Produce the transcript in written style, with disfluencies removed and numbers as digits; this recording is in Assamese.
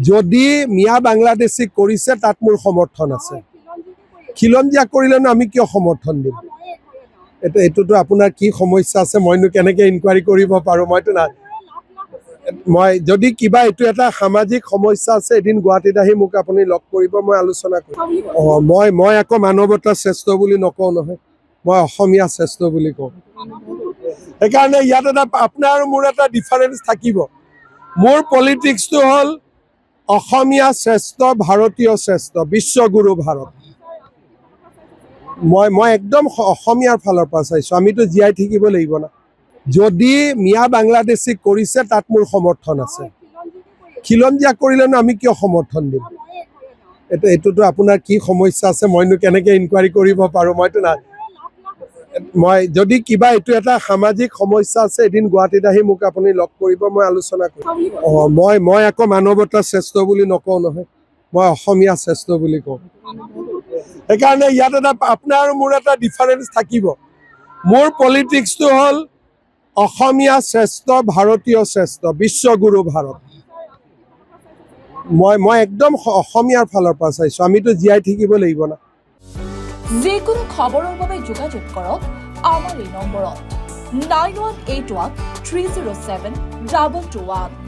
যদি মিয়া বাংলাদেশী কৰিছে তাত মোৰ সমৰ্থন আছে। খিলঞ্জীয়া কৰিলেনো আমি কিয় সমৰ্থন দিম? এইটোতো আপোনাৰ কি সমস্যা আছে মইনো কেনেকৈ ইনকুৱাৰী কৰিব পাৰোঁ? মই যদি কিবা এইটো এটা সামাজিক সমস্যা আছে এদিন গুৱাহাটীত আহি মোক আপুনি লগ কৰিব, মই আলোচনা কৰিম। মই আকৌ মানৱতা শ্ৰেষ্ঠ বুলি নকওঁ নহয়, মই অসমীয়া শ্ৰেষ্ঠ বুলি কওঁ। সেইকাৰণে ইয়াত এটা আপোনাৰ আৰু মোৰ এটা ডিফাৰেঞ্চ থাকিব। মোৰ পলিটিক্সটো হ'ল অসমীয়া শ্ৰেষ্ঠ, ভাৰতীয় শ্ৰেষ্ঠ, বিশ্বগুৰু ভাৰত। মই একদম অসমীয়াৰ ফালৰ পৰা চাইছোঁ। আমিতো জীয়াই থাকিব লাগিব না। যদি মিয়া বাংলাদেশী কৰিছে তাত মোৰ সমৰ্থন আছে। খিলঞ্জীয়া কৰিলেনো আমি কিয় সমৰ্থন দিম? এইটোতো আপোনাৰ কি সমস্যা আছে মইনো কেনেকৈ ইনকুৱাৰী কৰিব পাৰোঁ? মই যদি কিবা এইটো এটা সামাজিক সমস্যা আছে এদিন গুৱাহাটীত আহি মোক আপুনি লগ কৰিব, মই আলোচনা কৰিম। মই আকৌ মানৱতা শ্ৰেষ্ঠ বুলি নকওঁ নহয়, মই অসমীয়া শ্ৰেষ্ঠ বুলি কওঁ। সেইকাৰণে ইয়াত এটা আপোনাৰ আৰু মোৰ এটা ডিফাৰেঞ্চ থাকিব। মোৰ পলিটিক্সটো হ'ল অসমীয়া শ্ৰেষ্ঠ, ভাৰতীয় শ্ৰেষ্ঠ, বিশ্বগুৰু ভাৰত। মই একদম অসমীয়াৰ ফালৰ পৰা চাইছোঁ। আমিতো জীয়াই থাকিব লাগিব না। যিকোনো খবৰৰ বাবে যোগাযোগ কৰক আমাৰ এই নম্বৰত 9181 307 2221।